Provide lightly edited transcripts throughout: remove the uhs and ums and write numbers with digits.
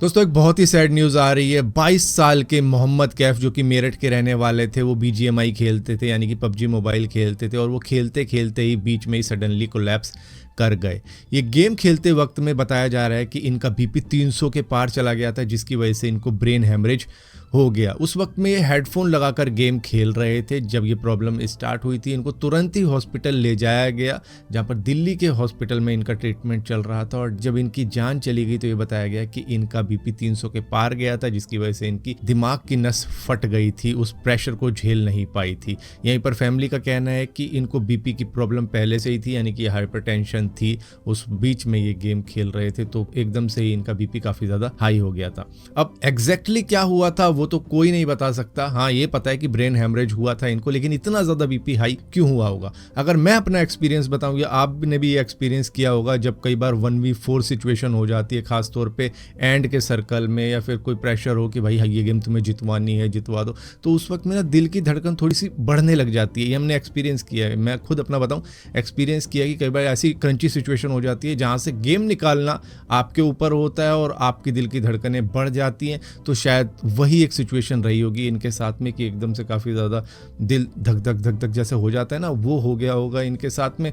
दोस्तों एक बहुत ही सैड न्यूज़ आ रही है। 22 साल के मोहम्मद कैफ जो कि मेरठ के रहने वाले थे, वो बीजीएमआई खेलते थे यानी कि पबजी मोबाइल खेलते थे और वो खेलते खेलते ही बीच में ही सडनली कोलैप्स कर गए। ये गेम खेलते वक्त में बताया जा रहा है कि इनका बीपी 300 के पार चला गया था, जिसकी वजह से इनको ब्रेन हेमरेज हो गया। उस वक्त में ये हेडफोन लगाकर गेम खेल रहे थे। जब ये प्रॉब्लम स्टार्ट हुई थी, इनको तुरंत ही हॉस्पिटल ले जाया गया, जहाँ पर दिल्ली के हॉस्पिटल में इनका ट्रीटमेंट चल रहा था। और जब इनकी जान चली गई तो ये बताया गया कि इनका बीपी 300 के पार गया था, जिसकी वजह से इनकी दिमाग की नस फट गई थी, उस प्रेशर को झेल नहीं पाई थी। यहीं पर फैमिली का कहना है कि इनको बीपी की प्रॉब्लम पहले से ही थी, यानी कि हाइपरटेंशन थी। उस बीच में ये गेम खेल रहे थे तो एकदम से ही इनका बीपी काफी ज्यादा हाई हो गया था। अब एग्जैक्टली क्या हुआ था वो तो कोई नहीं बता सकता। हाँ, ये पता है कि ब्रेन हेमरेज हुआ था इनको, लेकिन इतना ज्यादा बीपी हाई क्यों हुआ होगा? अगर मैं अपना एक्सपीरियंस बताऊं, या आपने भी ये एक्सपीरियंस किया होगा, जब कई बार 1v4 सिचुएशन हो जाती है, खासतौर पे एंड के सर्कल में, या फिर कोई प्रेशर हो कि भाई ये गेम तुम्हें जितवानी है, जितवा दो, तो उस वक्त मेरा दिल की धड़कन थोड़ी सी बढ़ने लग जाती है। ये हमने एक्सपीरियंस किया है, मैं खुद अपना बताऊं, एक्सपीरियंस किया है कि कई बार ऐसी क्रंची सिचुएशन हो जाती है जहां से गेम निकालना आपके ऊपर होता है और आपकी दिल की धड़कनें बढ़ जाती हैं। तो शायद वही एक सिचुएशन रही होगी इनके साथ में कि एकदम से काफ़ी ज़्यादा दिल धक धक धक धक जैसे हो जाता है ना, वो हो गया होगा इनके साथ में,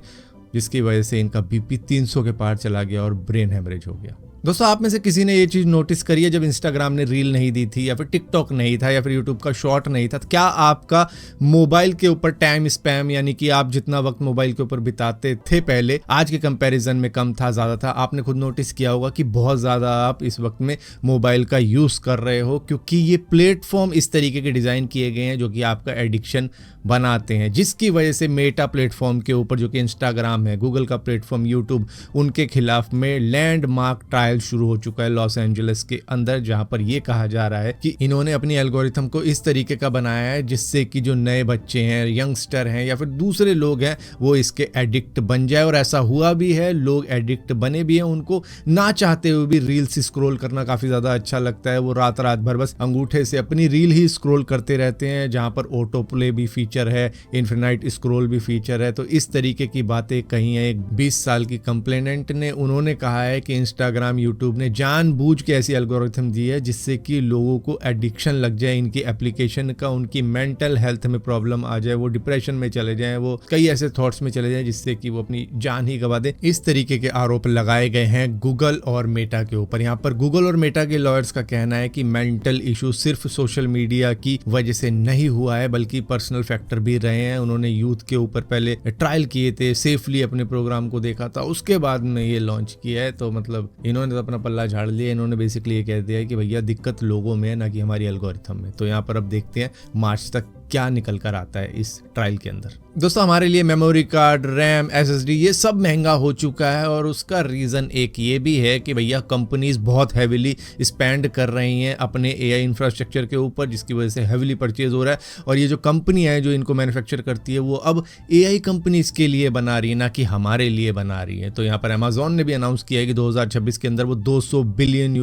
जिसकी वजह से इनका बीपी 300 के पार चला गया और ब्रेन हेमरेज हो गया। दोस्तों, आप में से किसी ने ये चीज़ नोटिस करी है, जब इंस्टाग्राम ने रील नहीं दी थी, या फिर टिकटॉक नहीं था, या फिर यूट्यूब का शॉर्ट नहीं था, तो क्या आपका मोबाइल के ऊपर टाइम स्पैम, यानी कि आप जितना वक्त मोबाइल के ऊपर बिताते थे पहले, आज के कंपैरिजन में कम था, ज़्यादा था? आपने खुद नोटिस किया होगा कि बहुत ज़्यादा आप इस वक्त में मोबाइल का यूज़ कर रहे हो, क्योंकि ये प्लेटफॉर्म इस तरीके के डिज़ाइन किए गए हैं जो कि आपका एडिक्शन बनाते हैं, जिसकी वजह से मेटा प्लेटफॉर्म के ऊपर, जो कि इंस्टाग्राम है, गूगल का प्लेटफॉर्म, यूट्यूब, उनके खिलाफ में लैंडमार्क ट्रायल शुरू हो चुका है लॉस एंजलिस के अंदर, जहां पर यह कहा जा रहा है कि इन्होंने अपनी एल्गोरिथम को इस तरीके का बनाया है जिससे कि जो नए बच्चे हैं, यंगस्टर हैं, या फिर दूसरे लोग हैं, वो इसके एडिक्ट बन जाए। और ऐसा हुआ भी है, लोग एडिक्ट बने भी हैं। उनको ना चाहते हुए भी रील्स स्क्रॉल करना काफी ज्यादा अच्छा लगता है। वो रात रात भर बस अंगूठे से अपनी रील ही स्क्रॉल करते रहते हैं, जहां पर ऑटो प्ले भी फीचर है, इन्फिनाइट स्क्रॉल भी फीचर है। तो इस तरीके की बातें कही है एक 20 साल की कंप्लेनेंट ने। उन्होंने कहा है कि इंस्टाग्राम, यूट्यूब ने जानबूझ के ऐसी एल्गोरिथम दी है जिससे कि लोगों को एडिक्शन लग जाए इनकी एप्लीकेशन का, उनकी मेंटल हेल्थ में प्रॉब्लम आ जाए, वो डिप्रेशन में चले जाएं, वो कई ऐसे थॉट्स में चले जाएं जिससे कि वो अपनी जान ही गवा दे। इस तरीके के आरोप लगाए गए हैं गूगल और मेटा के ऊपर। यहाँ पर गूगल और मेटा के लॉयर्स का कहना है कि मेंटल इशू सिर्फ सोशल मीडिया की वजह से नहीं हुआ है, बल्कि पर्सनल फैक्टर भी रहे हैं। उन्होंने यूथ के ऊपर पहले ट्रायल किए थे, सेफली अपने प्रोग्राम को देखा था, उसके बाद में ये लॉन्च किया है। तो मतलब इन्होंने तो अपना पल्ला झाड़ लिया। इन्होंने बेसिकली ये कह दिया है कि भैया दिक्कत लोगों में है, ना कि हमारी एल्गोरिथम में। तो यहाँ पर अब देखते हैं मार्च तक क्या निकल कर आता है इस ट्रायल के अंदर। दोस्तों, हमारे लिए मेमोरी कार्ड, रैम, एसएसडी, ये सब महंगा हो चुका है, और उसका रीज़न एक ये भी है कि भैया कंपनीज बहुत हैविली स्पेंड कर रही हैं अपने एआई इंफ्रास्ट्रक्चर के ऊपर, जिसकी वजह से हैविली परचेज हो रहा है। और ये जो कंपनी है जो इनको मैन्युफैक्चर करती है, वो अब एआई कंपनीज के लिए बना रही है, ना कि हमारे लिए बना रही है। तो यहाँ पर अमेजॉन ने भी अनाउंस किया है कि 2026 के अंदर वो $200 बिलियन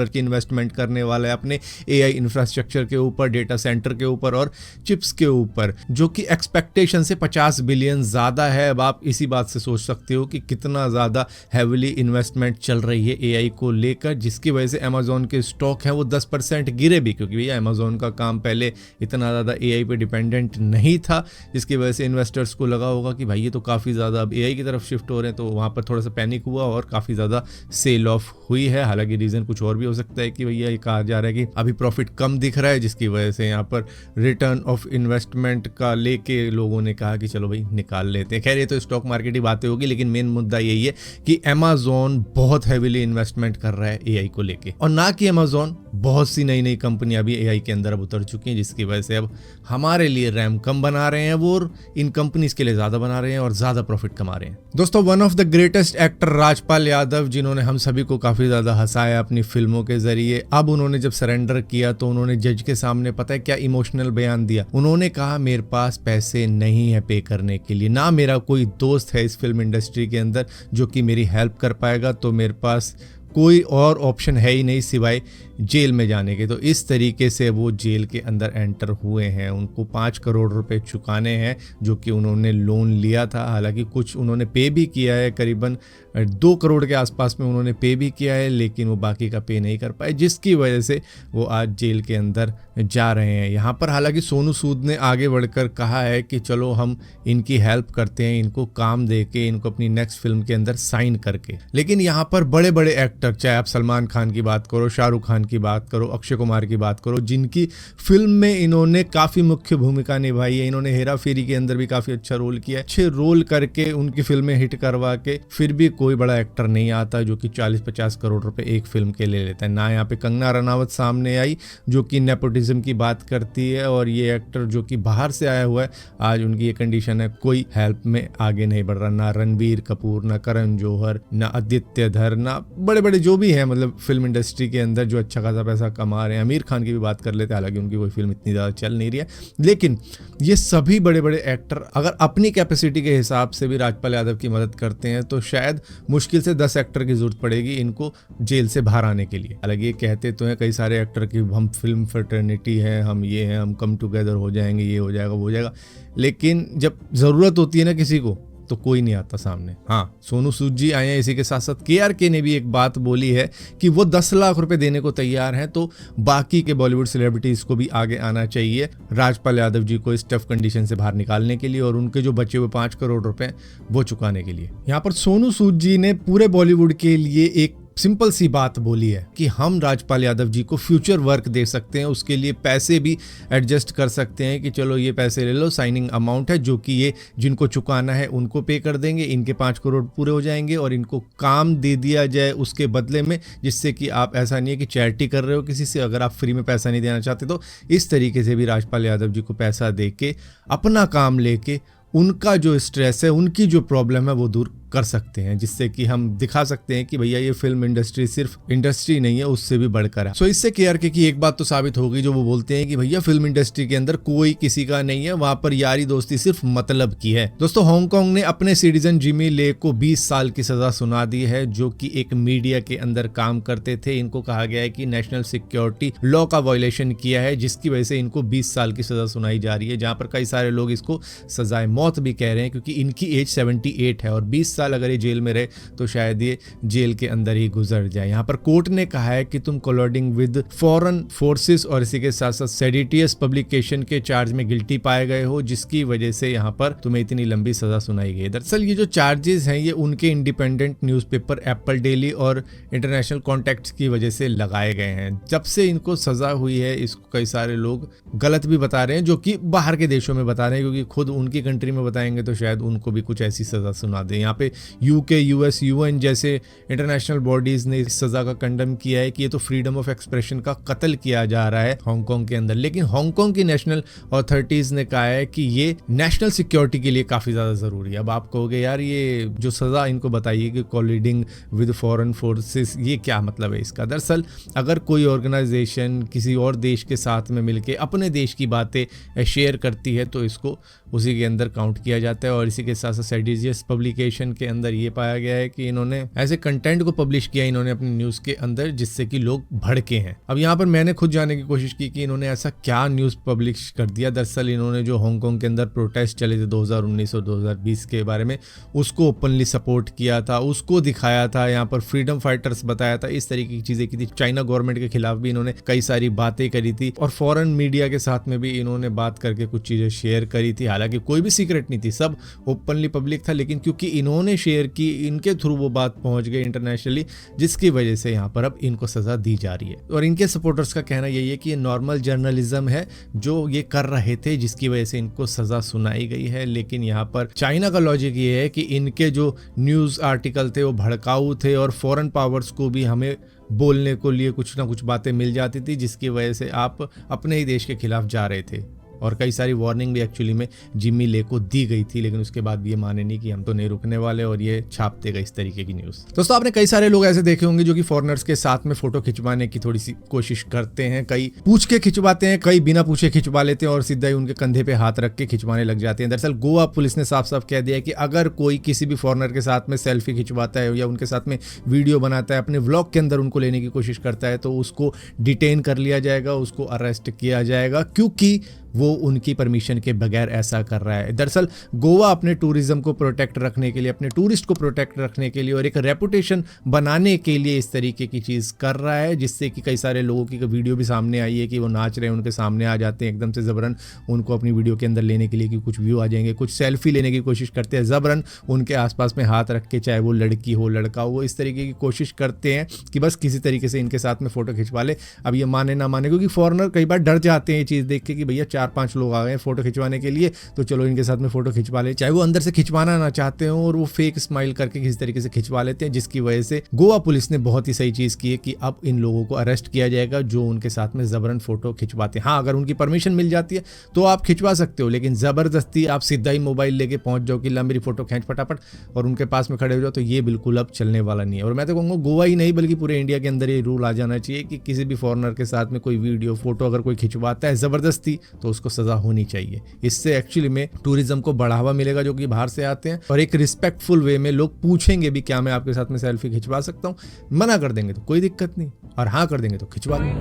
की इन्वेस्टमेंट करने वाला है अपने एआई इंफ्रास्ट्रक्चर के ऊपर, डेटा सेंटर के ऊपर और चिप्स के ऊपर, जो कि एक्सपेक्टेशन से 50 बिलियन ज़्यादा है। अब आप इसी बात से सोच सकते हो कि कितना ज़्यादा हैविली इन्वेस्टमेंट चल रही है एआई को लेकर, जिसकी वजह से अमेजॉन के स्टॉक हैं वो 10% गिरे भी, क्योंकि भैया अमेजॉन का काम पहले इतना ज़्यादा एआई पे डिपेंडेंट नहीं था, जिसकी वजह से इन्वेस्टर्स को लगा होगा कि भाई ये तो काफ़ी ज़्यादा अब एआई की तरफ शिफ्ट हो रहे हैं। तो वहाँ पर थोड़ा सा पैनिक हुआ और काफ़ी ज़्यादा सेल ऑफ हुई है। हालांकि रीज़न कुछ और भी हो सकता है कि भैया ये कहा जा रहा है कि अभी प्रॉफिट कम दिख रहा है, जिसकी वजह से यहाँ पर रिटर्न ऑफ इन्वेस्टमेंट का लेके लोगों ने कहा कि चलो भाई निकाल लेते हैं। खैर, ये तो स्टॉक मार्केट की बातें होगी, लेकिन मेन मुद्दा यही है कि अमेजॉन बहुत हैविली इन्वेस्टमेंट कर रहा है एआई को लेके। और ना कि अमेजॉन, बहुत सी नई नई कंपनियां भी एआई के अंदर अब उतर चुकी हैं, जिसकी वजह से अब हमारे लिए रैम कम बना रहे हैं वो, और इन कंपनीज के लिए ज्यादा बना रहे हैं और ज्यादा प्रॉफिट कमा रहे हैं। दोस्तों, one of the greatest actor Rajpal Yadav, जिन्होंने हम सभी को काफी ज्यादा हंसाया अपनी फिल्मों के जरिए, अब उन्होंने जब सरेंडर किया तो उन्होंने जज के सामने पता है क्या इमोशनल बयान दिया? उन्होंने कहा, मेरे पास पैसे नहीं है पे करने के लिए, ना मेरा कोई दोस्त है इस फिल्म इंडस्ट्री के अंदर जो कि मेरी हेल्प कर पाएगा, तो मेरे पास कोई और ऑप्शन है ही नहीं सिवाय जेल में जाने के। तो इस तरीके से वो जेल के अंदर एंटर हुए हैं। उनको 5 करोड़ रुपए चुकाने हैं जो कि उन्होंने लोन लिया था। हालांकि कुछ उन्होंने पे भी किया है, करीबन 2 करोड़ के आसपास में उन्होंने पे भी किया है, लेकिन वो बाकी का पे नहीं कर पाए, जिसकी वजह से वो आज जेल के अंदर जा रहे हैं। यहाँ पर हालांकि सोनू सूद ने आगे बढ़कर कहा है कि चलो हम इनकी हेल्प करते हैं, इनको काम दे के, इनको अपनी नेक्स्ट फिल्म के अंदर साइन करके। लेकिन यहाँ पर बड़े बड़े एक्टर, चाहे आप सलमान खान की बात करो, शाहरुख खान की बात करो, अक्षय कुमार की बात करो, जिनकी फिल्म में इन्होंने काफ़ी मुख्य भूमिका निभाई है, इन्होंने हेरा फेरी के अंदर भी काफ़ी अच्छा रोल किया है, अच्छे रोल करके उनकी फिल्में हिट करवा के फिर भी कोई बड़ा एक्टर नहीं आता जो कि 40-50 करोड़ रुपए एक फिल्म के ले लेता है। ना यहाँ पे कंगना रनावत सामने आई जो कि नेपोटिज्म की बात करती है, और ये एक्टर जो कि बाहर से आया हुआ है, आज उनकी ये कंडीशन है, कोई हेल्प में आगे नहीं बढ़ रहा। ना रणबीर कपूर, ना करण जौहर, ना आदित्य धर, ना बड़े बड़े जो भी हैं मतलब फिल्म इंडस्ट्री के अंदर जो अच्छा खासा पैसा कमा रहे हैं। आमिर खान की भी बात कर लेते हैं, हालांकि उनकी कोई फिल्म इतनी ज़्यादा चल नहीं रही है, लेकिन ये सभी बड़े बड़े एक्टर अगर अपनी कैपेसिटी के हिसाब से भी राजपाल यादव की मदद करते हैं तो शायद मुश्किल से 10 एक्टर की जरूरत पड़ेगी इनको जेल से बाहर आने के लिए। हालांकि ये कहते तो हैं कई सारे एक्टर कि हम फिल्म फ्रेटर्निटी है, हम ये हैं, हम कम टुगेदर हो जाएंगे, ये हो जाएगा, वो हो जाएगा, लेकिन जब ज़रूरत होती है ना किसी को तो कोई नहीं आता सामने। हाँ, सोनू सूद जी आए हैं, इसी के साथ साथ KRK ने भी एक बात बोली है कि वो 10 लाख रुपए देने को तैयार हैं, तो बाकी के बॉलीवुड सेलिब्रिटीज को भी आगे आना चाहिए राजपाल यादव जी को इस टफ कंडीशन से बाहर निकालने के लिए और उनके जो बचे हुए 5 करोड़ रुपए वो चुकाने के लिए। यहाँ पर सोनू सूद जी ने पूरे बॉलीवुड के लिए एक सिंपल सी बात बोली है कि हम राजपाल यादव जी को फ्यूचर वर्क दे सकते हैं, उसके लिए पैसे भी एडजस्ट कर सकते हैं कि चलो ये पैसे ले लो, साइनिंग अमाउंट है जो कि ये जिनको चुकाना है उनको पे कर देंगे, इनके 5 करोड़ पूरे हो जाएंगे और इनको काम दे दिया जाए उसके बदले में, जिससे कि आप ऐसा नहीं है कि चैरिटी कर रहे हो किसी से, अगर आप फ्री में पैसा नहीं देना चाहते तो इस तरीके से भी राजपाल यादव जी को पैसा दे के अपना काम लेके उनका जो स्ट्रेस है, उनकी जो प्रॉब्लम है वो दूर कर सकते हैं, जिससे कि हम दिखा सकते हैं कि भैया ये फिल्म इंडस्ट्री सिर्फ इंडस्ट्री नहीं है, उससे भी बढ़कर है। सो इससे KRK की एक बात तो साबित हो गई जो वो बोलते हैं कि भैया फिल्म इंडस्ट्री के अंदर कोई किसी का नहीं है, वहां पर यारी दोस्ती सिर्फ मतलब की है। दोस्तों, हांगकांग ने अपने सिटीजन जिमी ले को 20 साल की सजा सुना दी है, जो कि एक मीडिया के अंदर काम करते थे। इनको कहा गया है कि नेशनल सिक्योरिटी लॉ का वायलेशन किया है, जिसकी वजह से इनको 20 साल की सजा सुनाई जा रही है, जहां पर कई सारे लोग इसको सजाए मौत भी कह रहे हैं, क्योंकि इनकी एज 78 है और 20 साल अगर ये जेल में रहे तो शायद ये जेल के अंदर ही गुजर जाए। यहाँ पर कोर्ट ने कहा है कि तुम कोलॉडिंग विद फॉरेन फोर्सेस और इसी के साथ साथ सेडिटियस पब्लिकेशन के चार्ज में गिल्टी पाए गए हो, जिसकी वजह से यहाँ पर तुम्हें इतनी लंबी सजा सुनाई गई। दरअसल ये जो चार्जेस हैं ये उनके इंडिपेंडेंट न्यूज़पेपर एप्पल डेली और इंटरनेशनल कॉन्टैक्ट्स की वजह से लगाए गए हैं। जब से इनको सजा हुई है इसको कई सारे लोग गलत भी बता रहे हैं, जो कि बाहर के देशों में बता रहे हैं, क्योंकि खुद उनकी कंट्री में बताएंगे तो शायद उनको भी कुछ ऐसी सजा सुना दे। यहाँ पे UK, US, UN जैसे इंटरनेशनल बॉडीज ने इस सजा का कंडम किया है कि ये तो फ्रीडम ऑफ एक्सप्रेशन का कत्ल किया जा रहा है हांगकांग के अंदर। लेकिन हांगकांग की नेशनल अथॉरिटीज ने कहा है कि ये नेशनल सिक्योरिटी के लिए काफी ज्यादा जरूरी है। अब आप कहोगे यार ये जो सजा इनको बताइए कि कोलिडिंग विद फॉरेन फोर्सेस, ये क्या मतलब है इसका? दरअसल अगर कोई ऑर्गेनाइजेशन किसी और देश के साथ में मिलके अपने देश की बातें शेयर करती है तो इसको उसी के अंदर काउंट किया जाता है। और इसी के साथ साथ सेडिटियस पब्लिकेशन के अंदर ये पाया गया है कि इन्होंने ऐसे कंटेंट को पब्लिश किया इन्होंने अपनी न्यूज़ के अंदर, जिससे कि लोग भड़के हैं। अब यहाँ पर मैंने खुद जानने की कोशिश की कि इन्होंने ऐसा क्या न्यूज़ पब्लिश कर दिया। दरअसल इन्होंने जो हांगकांग के अंदर प्रोटेस्ट चले थे 2019 और 2020 के बारे में, उसको ओपनली सपोर्ट किया था, उसको दिखाया था, यहाँ पर फ्रीडम फाइटर्स बताया था, इस तरीके की चीज़ें की थी। चाइना गवर्नमेंट के खिलाफ भी इन्होंने कई सारी बातें करी थी और फॉरेन मीडिया के साथ में भी इन्होंने बात करके कुछ चीज़ें शेयर करी थी। हालांकि कोई भी सीक्रेट नहीं थी, सब ओपनली पब्लिक था, लेकिन क्योंकि इन्होंने शेयर की, इनके थ्रू वो बात पहुंच गई इंटरनेशनली, जिसकी वजह से यहाँ पर अब इनको सजा दी जा रही है। और इनके सपोर्टर्स का कहना यही है कि ये नॉर्मल जर्नलिज्म है जो ये कर रहे थे, जिसकी वजह से इनको सजा सुनाई गई है। लेकिन यहाँ पर चाइना का लॉजिक ये है कि इनके जो न्यूज़ आर्टिकल थे वो भड़काऊ थे और फॉरेन पावर्स को भी हमें बोलने को लिए कुछ ना कुछ बातें मिल जाती थी, जिसकी वजह से आप अपने ही देश के खिलाफ जा रहे थे। और कई सारी वार्निंग भी एक्चुअली में जिम्मी ले को दी गई थी, लेकिन उसके बाद भी ये माने नहीं कि हम तो नहीं रुकने वाले, और ये छापते गए इस तरीके की न्यूज़। दोस्तों आपने कई सारे लोग ऐसे देखे होंगे जो कि फॉरेनर्स के साथ में फोटो खिंचवाने की थोड़ी सी कोशिश करते हैं, कई पूछ के खिंचवाते हैं, कई बिना पूछे खिंचवा लेते हैं और सीधा ही उनके कंधे पे हाथ रख के खिंचवाने लग जाते हैं। दरअसल गोवा पुलिस ने साफ साफ कह दिया है कि अगर कोई किसी भी फॉरेनर के साथ में सेल्फी खिंचवाता है या उनके साथ में वीडियो बनाता है, अपने व्लॉग के अंदर उनको लेने की कोशिश करता है, तो उसको डिटेन कर लिया जाएगा, उसको अरेस्ट किया जाएगा, क्योंकि वो उनकी परमिशन के बगैर ऐसा कर रहा है। दरअसल गोवा अपने टूरिज्म को प्रोटेक्ट रखने के लिए, अपने टूरिस्ट को प्रोटेक्ट रखने के लिए और एक रेपुटेशन बनाने के लिए इस तरीके की चीज़ कर रहा है, जिससे कि कई सारे लोगों की वीडियो भी सामने आई है कि वो नाच रहे हैं, उनके सामने आ जाते हैं एकदम से ज़बरन उनको अपनी वीडियो के अंदर लेने के लिए कि कुछ व्यू आ जाएंगे, कुछ सेल्फी लेने की कोशिश करते हैं ज़बरन उनके आसपास में हाथ रख के, चाहे वो लड़की हो लड़का हो, वो इस तरीके की कोशिश करते हैं कि बस किसी तरीके से इनके साथ में फ़ोटो खिंचवा ले। अब ये माने ना माने, क्योंकि फॉरेनर कई बार डर जाते हैं ये चीज़ देख के कि भैया 4-5 लोग आ गए फोटो खिंचवाने के लिए, तो चलो इनके साथ में फोटो खिंचवा ले, चाहे वो अंदर से खिंचवाना ना चाहते हो, और वो फेक स्माइल करके किसी तरीके से खिंचवा लेते हैं, जिसकी वजह से गोवा पुलिस ने बहुत ही सही चीज़ की है कि अब इन लोगों को अरेस्ट किया जाएगा जो उनके साथ में ज़बरन फोटो खिंचवाते हैं। हाँ, अगर उनकी परमिशन मिल जाती है तो आप खिंचवा सकते हो, लेकिन ज़बरदस्ती आप सीधा ही मोबाइल लेके पहुंच जाओ कि ला मेरी फोटो खींच फटाफट और उनके पास में खड़े हो जाओ, तो ये बिल्कुल अब चलने वाला नहीं है। और मैं तो कहूँगा गोवा ही नहीं बल्कि पूरे इंडिया के अंदर ये रूल आ जाना चाहिए कि किसी भी फॉरेनर के साथ में कोई वीडियो फोटो अगर कोई खिंचवाता है ज़बरदस्ती, तो उसको सज़ा होनी चाहिए। इससे एक्चुअली में टूरिज्म को बढ़ावा मिलेगा जो कि बाहर से आते हैं, और एक रिस्पेक्टफुल वे में लोग पूछेंगे भी क्या मैं आपके साथ में सेल्फी खिंचवा सकता हूँ। मना कर देंगे तो कोई दिक्कत नहीं, और हाँ कर देंगे तो खिंचवा लेंगे।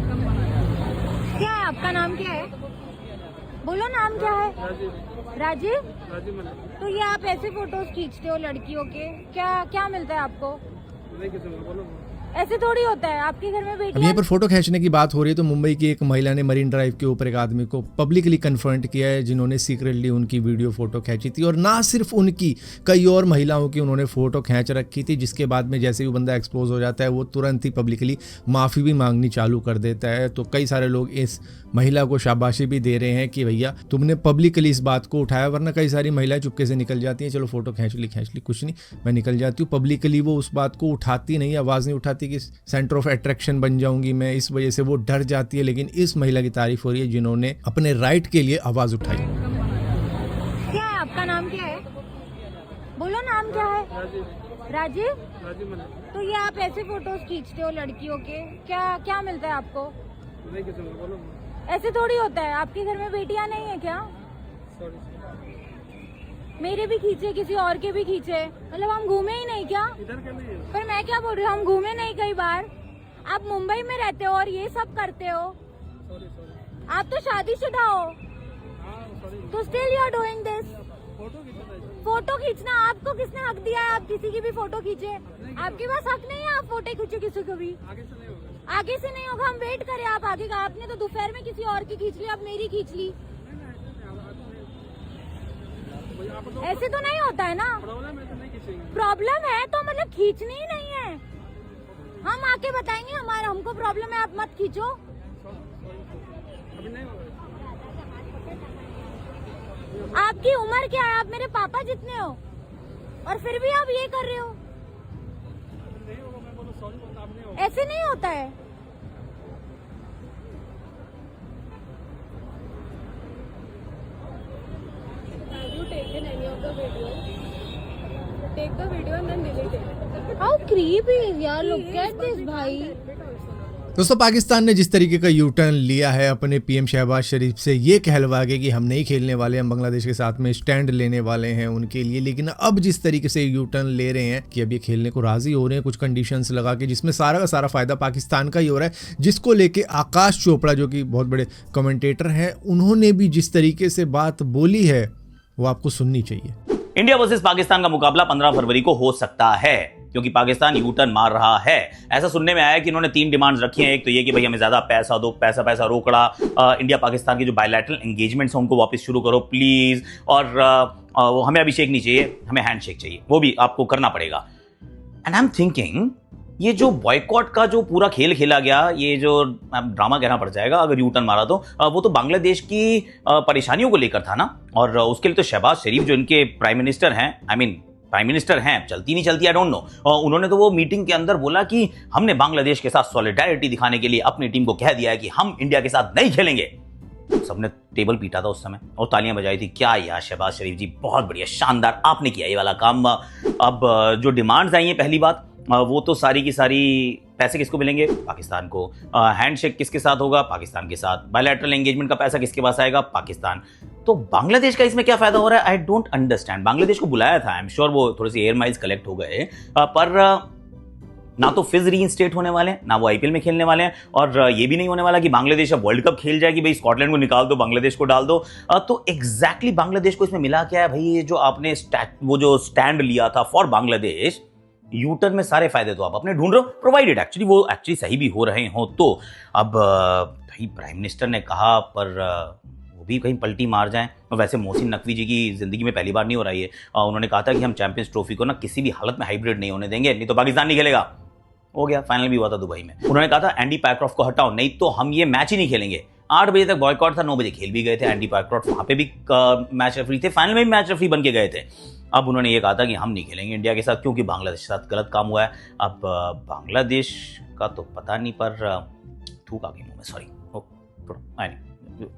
क्या है आपका नाम, क्या है? बोलो नाम क्या है? राजीव। तो ये आप ऐसे फोटोज खींचते हो लड़कियों के, क्या क्या मिलता है आपको? ऐसे थोड़ी होता है, आपके घर में बेटी। यहाँ पर फोटो खींचने की बात हो रही है तो मुंबई की एक महिला ने मरीन ड्राइव के ऊपर एक आदमी को पब्लिकली कन्फ्रंट किया है, जिन्होंने सीक्रेटली उनकी वीडियो फोटो खींची थी, और ना सिर्फ उनकी, कई और महिलाओं की उन्होंने फोटो खींच रखी थी, जिसके बाद में जैसे ही वो बंदा एक्सपोज हो जाता है वो तुरंत ही पब्लिकली माफ़ी भी मांगनी चालू कर देता है। तो कई सारे लोग इस महिला को शाबाशी भी दे रहे हैं कि भैया तुमने पब्लिकली इस बात को उठाया, वरना कई सारी महिलाएं चुपके से निकल जाती हैं, चलो फोटो खींच ली कुछ नहीं मैं निकल जाती हूँ। पब्लिकली वो उस बात को उठाती नहीं, आवाज़ नहीं उठाती कि सेंटर ऑफ अट्रैक्शन बन जाऊंगी मैं, इस वजह से वो डर जाती है। लेकिन इस महिला की तारीफ हो रही है जिन्होंने अपने राइट के लिए आवाज़ उठाई। क्या है आपका नाम, क्या है? बोलो नाम क्या है? राजीव। तो ये आप ऐसे फोटोज खींचते हो लड़कियों के, क्या क्या मिलता है आपको? ऐसे थोड़ी होता है, आपके घर में बेटियां नहीं है क्या? मेरे भी खींचे, किसी और के भी खींचे, मतलब हम घूमे ही नहीं क्या? पर मैं क्या बोल रही हूँ, हम घूमे नहीं कई बार। आप मुंबई में रहते हो और ये सब करते हो। आप तो शादीशुदा हो, तो still you are doing this. Photo खींचना आपको किसने हक दिया है? आप किसी की भी फोटो खींचे, आपके पास हक नहीं है आप फोटो खींचे किसी को भी। आगे से नहीं होगा, हम वेट करें आप आगे का। आपने तो दोपहर में किसी और की खींच ली, अब मेरी खींच ली। ऐसे तो नहीं होता है ना। प्रॉब्लम है तो मतलब खींचनी ही नहीं है, हम आके बताएंगे हमारा, हमको प्रॉब्लम है, आप मत खींचो। आपकी उम्र क्या है? आप मेरे पापा जितने हो और फिर भी आप ये कर रहे हो। ऐसे नहीं होता है। Take the video and then delete it. How creepy is yaar, look at this भाई। दोस्तों पाकिस्तान ने जिस तरीके का यू टर्न लिया है अपने पीएम शहबाज शरीफ से ये कहलवा के कि हम नहीं खेलने वाले, हम बांग्लादेश के साथ में स्टैंड लेने वाले हैं उनके लिए, लेकिन अब जिस तरीके से यू टर्न ले रहे हैं कि अब ये खेलने को राजी हो रहे हैं कुछ कंडीशंस लगा के, जिसमें सारा का सारा फायदा पाकिस्तान का ही हो रहा है, जिसको लेके आकाश चोपड़ा जो कि बहुत बड़े कमेंटेटर हैं, उन्होंने भी जिस तरीके से बात बोली है वो आपको सुननी चाहिए। इंडिया वर्सेस पाकिस्तान का मुकाबला 15 फरवरी को हो सकता है, क्योंकि पाकिस्तान यू टर्न मार रहा है। ऐसा सुनने में आया कि इन्होंने 3 डिमांड्स रखी हैं। एक तो ये कि भाई हमें ज्यादा पैसा दो, पैसा रोकड़ा, इंडिया पाकिस्तान की जो बायलैटरल एंगेजमेंट्स हैं उनको वापस शुरू करो प्लीज, और हमें अभी शेक नहीं चाहिए, हमें हैंड शेक चाहिए, वो भी आपको करना पड़ेगा। एंड आई एम थिंकिंग ये जो बॉयकॉट का जो पूरा खेल खेला गया, ये जो ड्रामा कहना पड़ जाएगा अगर यू टर्न मारा तो, वो तो बांग्लादेश की परेशानियों को लेकर था ना, और उसके लिए तो शहबाज शरीफ जो इनके प्राइम मिनिस्टर हैं, प्राइम मिनिस्टर हैं, चलती नहीं चलती आई डोंट नो, उन्होंने तो वो मीटिंग के अंदर बोला कि हमने बांग्लादेश के साथ सॉलिडारिटी दिखाने के लिए अपनी टीम को कह दिया है कि हम इंडिया के साथ नहीं खेलेंगे। सबने टेबल पीटा था उस समय और तालियां बजाई थी। क्या यार शहबाज शरीफ जी, बहुत बढ़िया, शानदार, आपने किया ये वाला काम। अब जो डिमांड्स आई हैं, पहली बात वो तो सारी की सारी, पैसे किसको मिलेंगे? पाकिस्तान को। हैंडशेक किसके साथ होगा? पाकिस्तान के साथ। बायलैटरल एंगेजमेंट का पैसा किसके पास आएगा? पाकिस्तान। तो बांग्लादेश का इसमें क्या फायदा हो रहा है? I don't understand. बांग्लादेश को बुलाया था, आई एम श्योर वो थोड़ी सी एयर माइल्स कलेक्ट हो गए, पर ना तो फिज रीइंस्टेट होने वाले हैं, ना वो आईपीएल में खेलने वाले हैं, और ये भी नहीं होने वाला कि बांग्लादेश अब वर्ल्ड कप खेल जाए कि भाई स्कॉटलैंड को निकाल दो, बांग्लादेश को डाल दो। तो एग्जैक्टली बांग्लादेश को इसमें मिला क्या है भाई? ये जो आपने वो जो स्टैंड लिया था फॉर बांग्लादेश, यूटर्न में सारे फायदे तो आप अपने ढूंढ रहे हो, प्रोवाइडेड एक्चुअली वो एक्चुअली सही भी हो रहे हो। तो अब भाई प्राइम मिनिस्टर ने कहा, पर वो भी कहीं पलटी मार जाएं। वैसे मोहसिन नकवी जी की जिंदगी में पहली बार नहीं हो रहा है। उन्होंने कहा था कि हम चैंपियंस ट्रॉफी को ना किसी भी हालत में हाइब्रिड नहीं होने देंगे, नहीं तो पाकिस्तान नहीं खेलेगा। हो गया, फाइनल भी हुआ था दुबई में। उन्होंने कहा था एंडी पैक्रॉफ्ट को हटाओ, नहीं तो हम ये मैच ही नहीं खेलेंगे। 8 बजे तक बॉयकॉट था, 9 बजे खेल भी गए थे। एंडी पैक्रॉफ्ट वहां पे भी मैच रेफरी थे, फाइनल में भी मैच रेफरी बन के गए थे। अब उन्होंने ये कहा था कि हम नहीं खेलेंगे इंडिया के साथ क्योंकि बांग्लादेश के साथ गलत काम हुआ है। अब बांग्लादेश का तो पता नहीं, पर थूक आ गई मुंह में, सॉरी, आई नहीं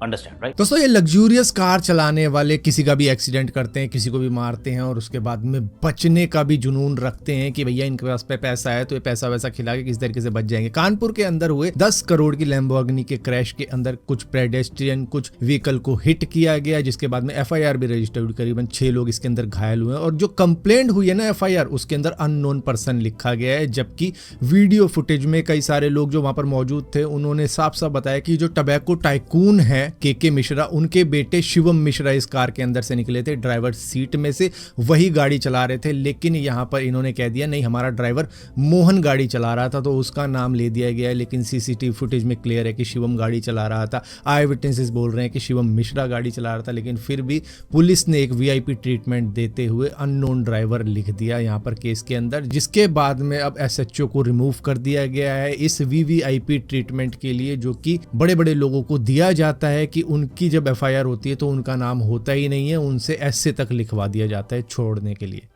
अंडरस्टैंड राइट। दोस्तों, ये लग्जूरियस कार चलाने वाले किसी का भी एक्सीडेंट करते हैं, किसी को भी मारते हैं, और उसके बाद में बचने का भी जुनून रखते हैं कि भैया इनके पास पे पैसा है तो ये पैसा वैसा खिला के किस तरीके से बच जाएंगे। कानपुर के अंदर हुए 10 करोड़ की लैम्बोर्गिनी के क्रैश के अंदर कुछ पेडेस्ट्रियन, कुछ व्हीकल को हिट किया गया, जिसके बाद में एफआईआर भी रजिस्टर हुई। करीबन 6 लोग इसके अंदर घायल हुए, और जो कंप्लेंट हुई है ना एफआईआर, उसके अंदर अननोन पर्सन लिखा गया है, जबकि वीडियो फुटेज में कई सारे लोग जो वहां पर मौजूद थे उन्होंने साफ साफ बताया कि जो टबैको टाइकून है के मिश्रा, उनके बेटे शिवम मिश्रा इस कार के अंदर से निकले थे, ड्राइवर सीट में से वही गाड़ी चला रहे थे। लेकिन यहां पर इन्होंने कह दिया नहीं, हमारा ड्राइवर मोहन गाड़ी चला रहा था, तो उसका नाम ले दिया गया है। लेकिन सीसीटीवी फुटेज में क्लियर है कि शिवम गाड़ी चला रहा था। आई विटनेसेस बोल रहे हैं कि शिवम मिश्रा गाड़ी चला रहा था, लेकिन फिर भी पुलिस ने एक वीआईपी ट्रीटमेंट देते हुए अननोन ड्राइवर लिख दिया यहां पर केस के अंदर, जिसके बाद में अब एसएचओ को रिमूव कर दिया गया है इस वीवीआईपी ट्रीटमेंट के लिए, जो कि बड़े बड़े लोगों को दिया जाता है कि उनकी जब एफआईआर होती है तो उनका नाम होता ही नहीं है, उनसे ऐसे तक लिखवा दिया जाता है छोड़ने के लिए।